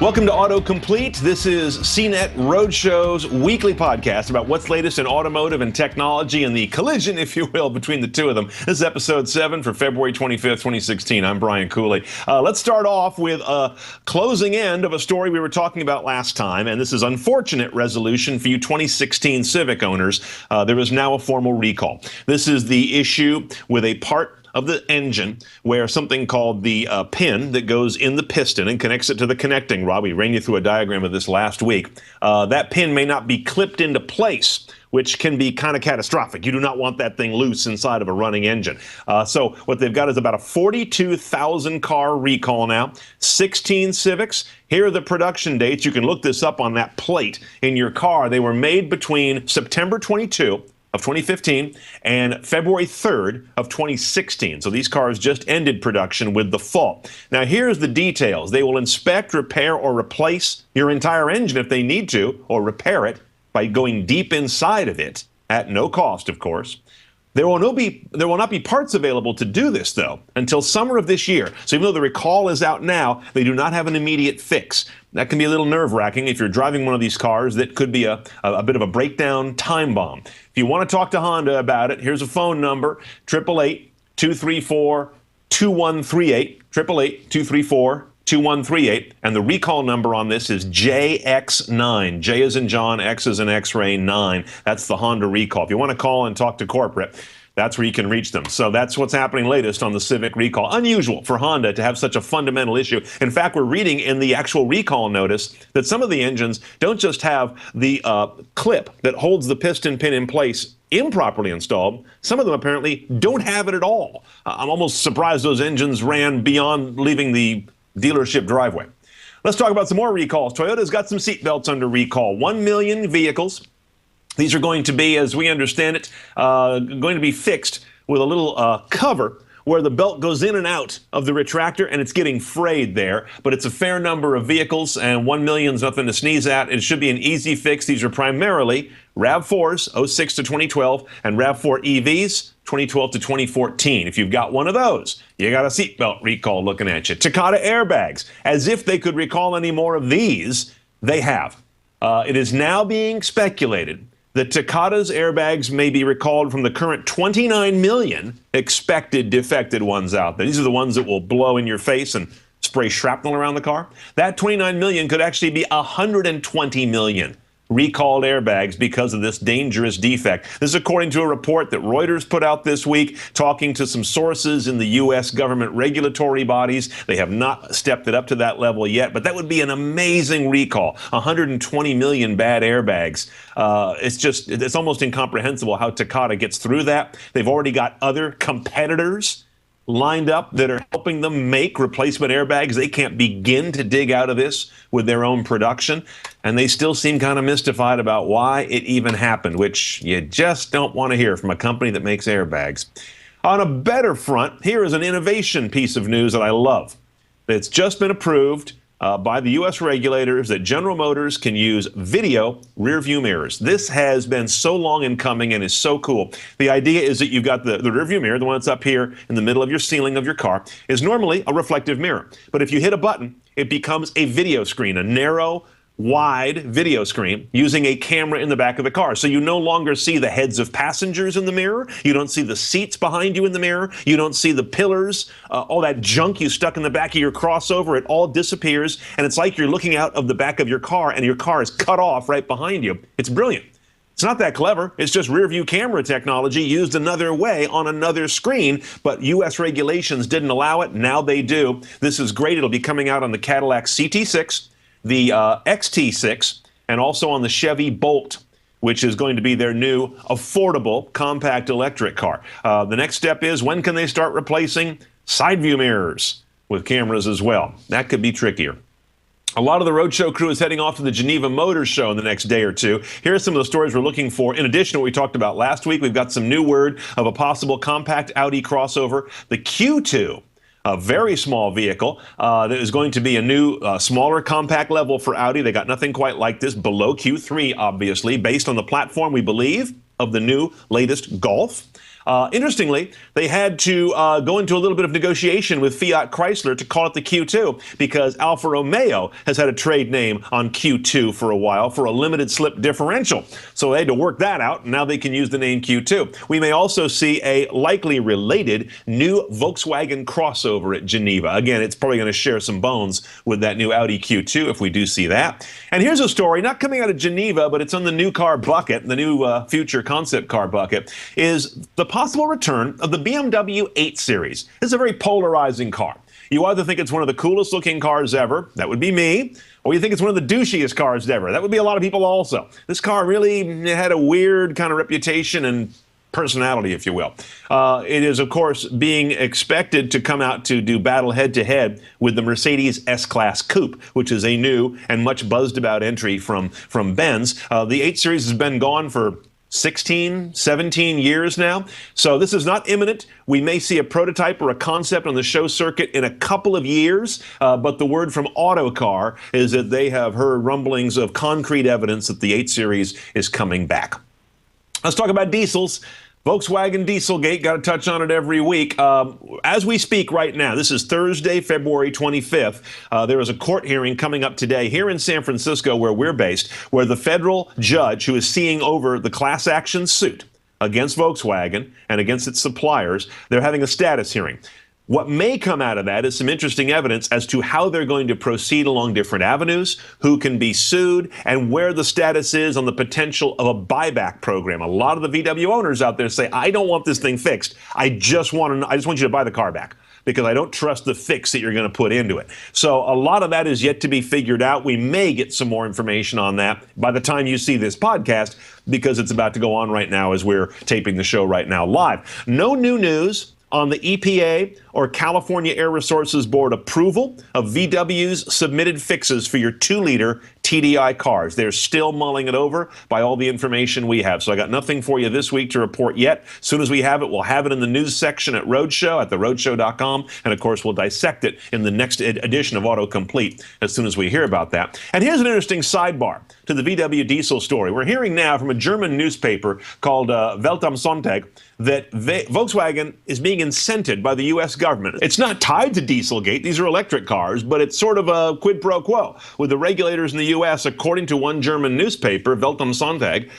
Welcome to AutoComplete. This is CNET Roadshow's weekly podcast about what's latest in automotive and technology and the collision, if you will, between the two of them. This is episode 7 for February 25th, 2016. I'm Brian Cooley. Let's start off with a closing end of a story we were talking about last time, and this is unfortunate resolution for you 2016 Civic owners. There is now a formal recall. This is the issue with a part of the engine where something called the pin that goes in the piston and connects it to the connecting rod. We ran you through a diagram of this last week. That pin may not be clipped into place, which can be kind of catastrophic. You do not want that thing loose inside of a running engine. So what they've got is about a 42,000 car recall now, 16 Civics. Here are the production dates. You can look this up on that plate in your car. They were made between September 22 of 2015 and February 3rd of 2016. So these cars just ended production with the fault. Now here's the details. They will inspect, repair, or replace your entire engine if they need to, or repair it by going deep inside of it at no cost, of course. There will not be parts available to do this, though, until summer of this year. So even though the recall is out now, they do not have an immediate fix. That can be a little nerve-wracking if you're driving one of these cars. That could be a bit of a breakdown time bomb. If you want to talk to Honda about it, here's a phone number, 888-234-2138, 888-234-2138, and the recall number on this is JX9. J as in John, X as in X-ray, 9. That's the Honda recall. If you want to call and talk to corporate, that's where you can reach them. So that's what's happening latest on the Civic recall. Unusual for Honda to have such a fundamental issue. In fact, we're reading in the actual recall notice that some of the engines don't just have the clip that holds the piston pin in place improperly installed. Some of them apparently don't have it at all. I'm almost surprised those engines ran beyond leaving the dealership driveway. Let's talk about some more recalls. Toyota's got some seat belts under recall. 1 million vehicles. These are going to be, as we understand it, going to be fixed with a little cover where the belt goes in and out of the retractor, and it's getting frayed there. But it's a fair number of vehicles, and 1 million is nothing to sneeze at. It should be an easy fix. These are primarily RAV4s, 06 to 2012, and RAV4 EVs, 2012 to 2014. If you've got one of those, you got a seatbelt recall looking at you. Takata airbags, as if they could recall any more of these, they have. It is now being speculated that Takata's airbags may be recalled from the current 29 million expected defected ones out there. These are the ones that will blow in your face and spray shrapnel around the car. That 29 million could actually be 120 million recalled airbags because of this dangerous defect. This is according to a report that Reuters put out this week, talking to some sources in the U.S. government regulatory bodies. They have not stepped it up to that level yet, but that would be an amazing recall. 120 million bad airbags. It's almost incomprehensible how Takata gets through that. They've already got other competitors lined up that are helping them make replacement airbags. They can't begin to dig out of this with their own production, and they still seem kind of mystified about why it even happened, which you just don't want to hear from a company that makes airbags. On a better front, here is an innovation piece of news that I love. It's just been approved by the U.S. regulators that General Motors can use video rearview mirrors. This has been so long in coming and is so cool. The idea is that you've got the rearview mirror, the one that's up here in the middle of your ceiling of your car, is normally a reflective mirror. But if you hit a button, it becomes a video screen, a narrow, wide video screen using a camera in the back of the car. So you no longer see the heads of passengers in the mirror. You don't see the seats behind you in the mirror. You don't see the pillars, all that junk you stuck in the back of your crossover. It all disappears, and it's like you're looking out of the back of your car, and your car is cut off right behind you. It's brilliant. It's not that clever. It's just rear view camera technology used another way on another screen, but U.S. regulations didn't allow it. Now they do. This is great. It'll be coming out on the Cadillac CT6, the XT6, and also on the Chevy Bolt, which is going to be their new affordable compact electric car. The next step is, when can they start replacing side view mirrors with cameras as well? That could be trickier. A lot of the Roadshow crew is heading off to the Geneva Motor Show in the next day or two. Here are some of the stories we're looking for. In addition to what we talked about last week, we've got some new word of a possible compact Audi crossover, the Q2. A very small vehicle that is going to be a new, smaller compact level for Audi. They got nothing quite like this below Q3, obviously, based on the platform, we believe, of the new latest Golf. Interestingly, they had to go into a little bit of negotiation with Fiat Chrysler to call it the Q2 because Alfa Romeo has had a trade name on Q2 for a while for a limited slip differential. So they had to work that out, and now they can use the name Q2. We may also see a likely related new Volkswagen crossover at Geneva. Again, it's probably going to share some bones with that new Audi Q2 if we do see that. And here's a story, not coming out of Geneva, but it's on the new car bucket, the new future concept car bucket, is the possible return of the BMW 8 Series. This is a very polarizing car. You either think it's one of the coolest looking cars ever, that would be me, or you think it's one of the douchiest cars ever. That would be a lot of people also. This car really had a weird kind of reputation and personality, if you will. It is, of course, being expected to come out to do battle head-to-head with the Mercedes S-Class Coupe, which is a new and much buzzed-about entry from Benz. The 8 Series has been gone for 16, 17 years now. So this is not imminent. We may see a prototype or a concept on the show circuit in a couple of years, but the word from Autocar is that they have heard rumblings of concrete evidence that the 8 Series is coming back. Let's talk about diesels. Volkswagen Dieselgate, got to touch on it every week. As we speak right now, this is Thursday, February 25th, there is a court hearing coming up today here in San Francisco where we're based, where the federal judge who is seeing over the class action suit against Volkswagen and against its suppliers, they're having a status hearing. What may come out of that is some interesting evidence as to how they're going to proceed along different avenues, who can be sued, and where the status is on the potential of a buyback program. A lot of the VW owners out there say, I don't want this thing fixed. I just want you to buy the car back because I don't trust the fix that you're going to put into it. So a lot of that is yet to be figured out. We may get some more information on that by the time you see this podcast because it's about to go on right now as we're taping the show right now live. No new news on the EPA or California Air Resources Board approval of VW's submitted fixes for your 2-liter TDI cars. They're still mulling it over by all the information we have. So I got nothing for you this week to report yet. As soon as we have it, we'll have it in the news section at Roadshow, at theroadshow.com. And of course, we'll dissect it in the next edition of AutoComplete as soon as we hear about that. And here's an interesting sidebar to the VW diesel story. We're hearing now from a German newspaper called Welt am Sonntag that Volkswagen is being incented by the U.S. government. It's not tied to Dieselgate. These are electric cars, but it's sort of a quid pro quo with the regulators in the U.S., according to one German newspaper, Welt am Sonntag,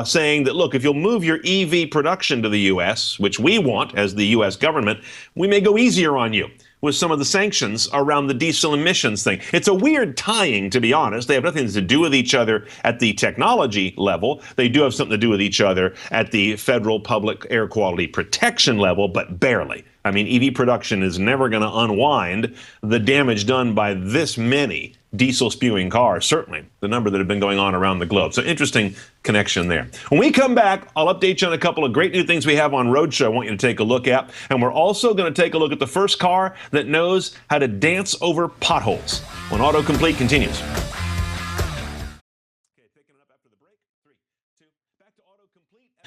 saying that, look, if you'll move your EV production to the U.S., which we want as the U.S. government, we may go easier on you with some of the sanctions around the diesel emissions thing. It's a weird tying, to be honest. They have nothing to do with each other at the technology level. They do have something to do with each other at the federal public air quality protection level, but barely. I mean, EV production is never going to unwind the damage done by this many diesel-spewing cars, certainly the number that have been going on around the globe. So interesting connection there. When we come back, I'll update you on a couple of great new things we have on Roadshow I want you to take a look at. And we're also going to take a look at the first car that knows how to dance over potholes when AutoComplete continues.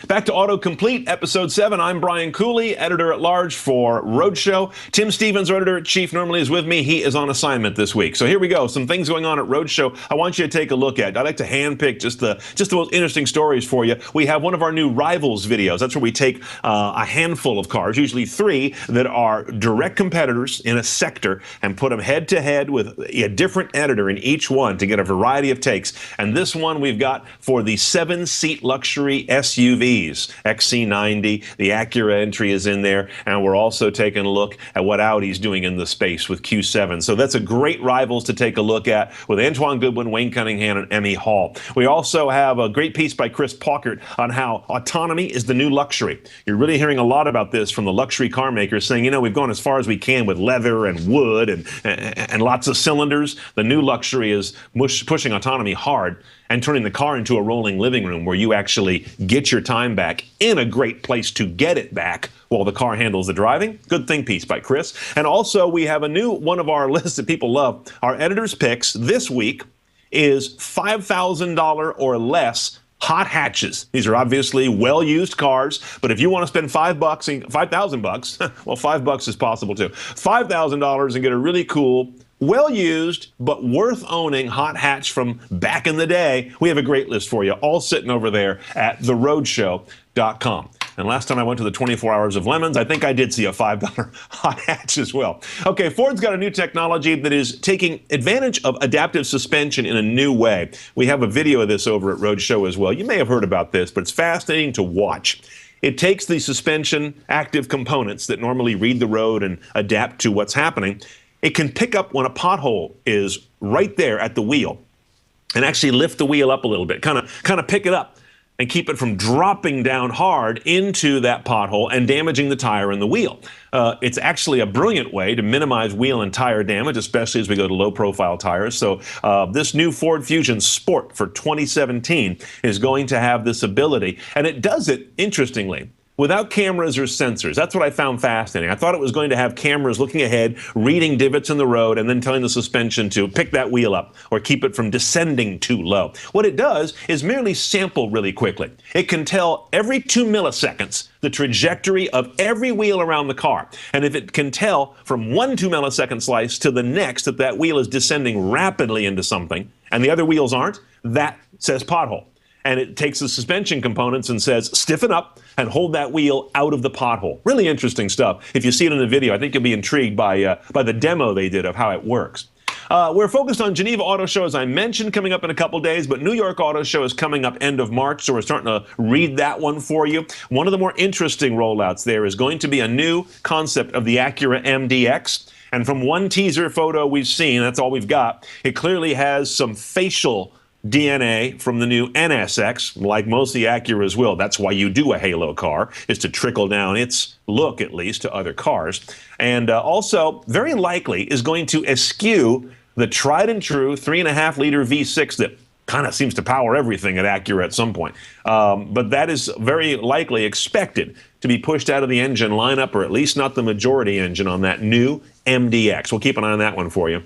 Back to AutoComplete, Episode 7. I'm Brian Cooley, editor-at-large for Roadshow. Tim Stevens, our editor-in-chief, normally is with me. He is on assignment this week. So here we go. Some things going on at Roadshow I want you to take a look at. I'd like to handpick just the most interesting stories for you. We have one of our new Rivals videos. That's where we take a handful of cars, usually 3, that are direct competitors in a sector and put them head-to-head with a different editor in each one to get a variety of takes. And this one we've got for the 7-seat luxury SUV. XC90, the Acura entry is in there, and we're also taking a look at what Audi's doing in the space with Q7. So that's a great Rivals to take a look at with Antoine Goodwin, Wayne Cunningham, and Emmy Hall. We also have a great piece by Chris Paukert on how autonomy is the new luxury. You're really hearing a lot about this from the luxury car makers saying, you know, we've gone as far as we can with leather and wood and lots of cylinders. The new luxury is pushing autonomy hard and turning the car into a rolling living room where you actually get your time back in a great place to get it back while the car handles the driving. Good thing piece by Chris. And also we have a new one of our lists that people love. Our editor's picks this week is $5,000 or less hot hatches. These are obviously well-used cars, but if you want to spend $5,000, well, $5 is possible too. $5,000 and get a really cool, well-used, but worth owning hot hatch from back in the day, we have a great list for you, all sitting over there at theroadshow.com. And last time I went to the 24 Hours of Lemons, I think I did see a $5 hot hatch as well. Okay, Ford's got a new technology that is taking advantage of adaptive suspension in a new way. We have a video of this over at Roadshow as well. You may have heard about this, but it's fascinating to watch. It takes the suspension active components that normally read the road and adapt to what's happening. It can pick up when a pothole is right there at the wheel and actually lift the wheel up a little bit, kind of pick it up and keep it from dropping down hard into that pothole and damaging the tire and the wheel. It's actually a brilliant way to minimize wheel and tire damage, especially as we go to low-profile tires. So this new Ford Fusion Sport for 2017 is going to have this ability, and it does it, interestingly, without cameras or sensors. That's what I found fascinating. I thought it was going to have cameras looking ahead, reading divots in the road, and then telling the suspension to pick that wheel up or keep it from descending too low. What it does is merely sample really quickly. It can tell every 2 milliseconds the trajectory of every wheel around the car. And if it can tell from one 2 millisecond slice to the next that that wheel is descending rapidly into something and the other wheels aren't, that says pothole. And it takes the suspension components and says, stiffen up and hold that wheel out of the pothole. Really interesting stuff. If you see it in the video, I think you'll be intrigued by the demo they did of how it works. We're focused on Geneva Auto Show, as I mentioned, coming up in a couple days, but New York Auto Show is coming up end of March, so we're starting to read that one for you. One of the more interesting rollouts there is going to be a new concept of the Acura MDX. And from one teaser photo we've seen, that's all we've got, it clearly has some facial DNA from the new NSX, like most of the Acuras will. That's why you do a halo car, is to trickle down its look, at least, to other cars. And also, very likely, is going to eschew the tried-and-true 3.5-liter V6 that kind of seems to power everything at Acura at some point. But that is very likely expected to be pushed out of the engine lineup, or at least not the majority engine on that new MDX. We'll keep an eye on that one for you.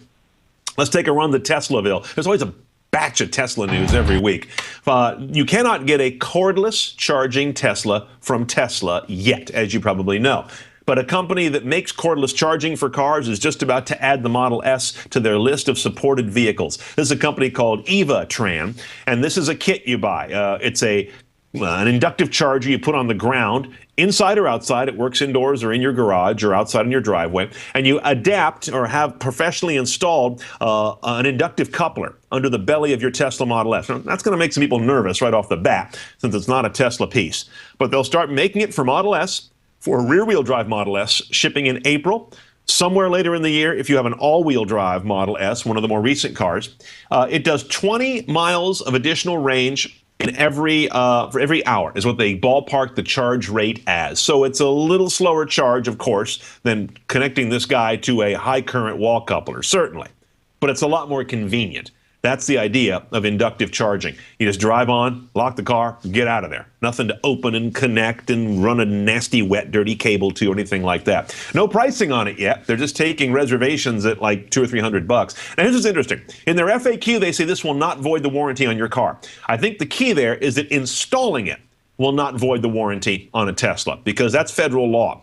Let's take a run to Teslaville. There's always a batch of Tesla news every week. You cannot get a cordless charging Tesla from Tesla yet, as you probably know. But a company that makes cordless charging for cars is just about to add the Model S to their list of supported vehicles. This is a company called Eva Tram, and this is a kit you buy. It's an inductive charger you put on the ground, inside or outside. It works indoors or in your garage or outside in your driveway. And you adapt or have professionally installed an inductive coupler under the belly of your Tesla Model S. Now, that's going to make some people nervous right off the bat, since it's not a Tesla piece. But they'll start making it for Model S, for a rear-wheel drive Model S, shipping in April. Somewhere later in the year, if you have an all-wheel drive Model S, one of the more recent cars, it does 20 miles of additional range in for every hour, is what they ballpark the charge rate as. So it's a little slower charge, of course, than connecting this guy to a high current wall coupler, certainly. But it's a lot more convenient. That's the idea of inductive charging. You just drive on, lock the car, get out of there. Nothing to open and connect and run a nasty, wet, dirty cable to or anything like that. No pricing on it yet. They're just taking reservations at like $200 or $300. Now, here's what's interesting. In their FAQ, they say this will not void the warranty on your car. I think the key there is that installing it will not void the warranty on a Tesla, because that's federal law.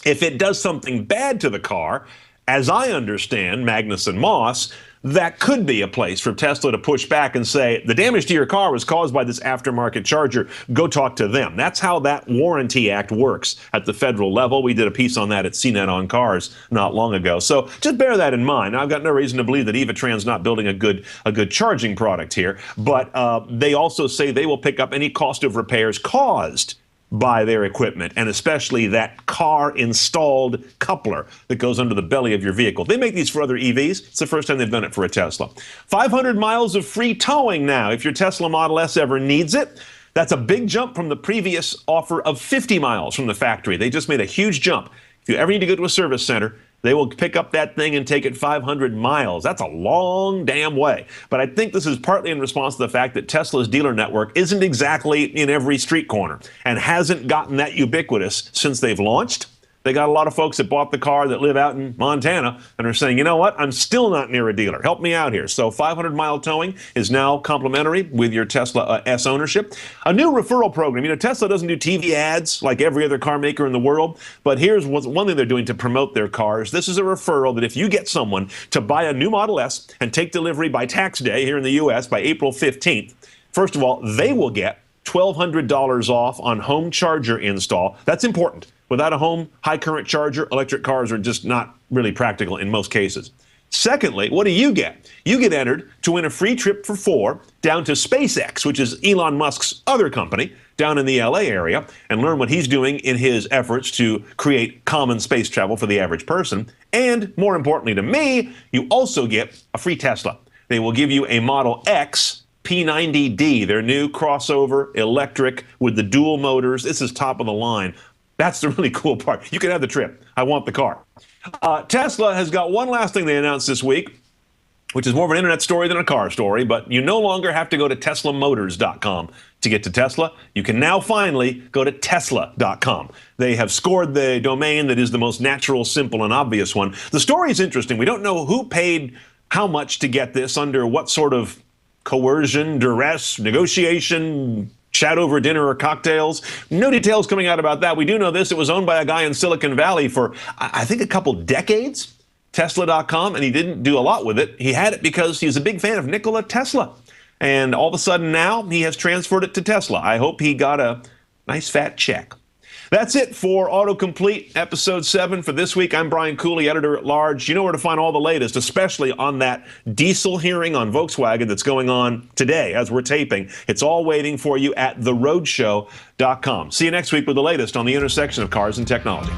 If it does something bad to the car, as I understand Magnus and Moss, that could be a place for Tesla to push back and say, the damage to your car was caused by this aftermarket charger. Go talk to them. That's how that Warranty Act works at the federal level. We did a piece on that at CNET on Cars not long ago. So just bear that in mind. Now, I've got no reason to believe that Eva Tram's not building a good charging product here, but they also say they will pick up any cost of repairs caused by their equipment, and especially that car-installed coupler that goes under the belly of your vehicle. They make these for other EVs. It's the first time they've done it for a Tesla. 500 miles of free towing now if your Tesla Model S ever needs it. That's a big jump from the previous offer of 50 miles from the factory. They just made a huge jump. If you ever need to go to a service center, they will pick up that thing and take it 500 miles. That's a long damn way. But I think this is partly in response to the fact that Tesla's dealer network isn't exactly in every street corner and hasn't gotten that ubiquitous since they've launched. They got a lot of folks that bought the car that live out in Montana and are saying, you know what, I'm still not near a dealer. Help me out here. So 500-mile towing is now complimentary with your Tesla S ownership. A new referral program. You know, Tesla doesn't do TV ads like every other car maker in the world, but here's one thing they're doing to promote their cars. This is a referral that if you get someone to buy a new Model S and take delivery by tax day here in the U.S. by April 15th, first of all, they will get $1,200 off on home charger install. That's important. Without a home high current charger, electric cars are just not really practical in most cases. Secondly, what do you get? You get entered to win a free trip for 4 down to SpaceX, which is Elon Musk's other company, down in the LA area, and learn what he's doing in his efforts to create common space travel for the average person. And more importantly to me, you also get a free Tesla. They will give you a Model X P90D, their new crossover electric with the dual motors. This is top of the line. That's the really cool part. You can have the trip. I want the car. Tesla has got one last thing they announced this week, which is more of an internet story than a car story, but you no longer have to go to teslamotors.com to get to Tesla. You can now finally go to tesla.com. They have scored the domain that is the most natural, simple, and obvious one. The story is interesting. We don't know who paid how much to get this, under what sort of coercion, duress, negotiation, chat over dinner or cocktails. No details coming out about that. We do know this. It was owned by a guy in Silicon Valley for, I think, a couple decades, Tesla.com, and he didn't do a lot with it. He had it because he's a big fan of Nikola Tesla. And all of a sudden now he has transferred it to Tesla. I hope he got a nice fat check. That's it for AutoComplete, Episode 7 for this week. I'm Brian Cooley, Editor-at-Large. You know where to find all the latest, especially on that diesel hearing on Volkswagen that's going on today as we're taping. It's all waiting for you at theroadshow.com. See you next week with the latest on the intersection of cars and technology.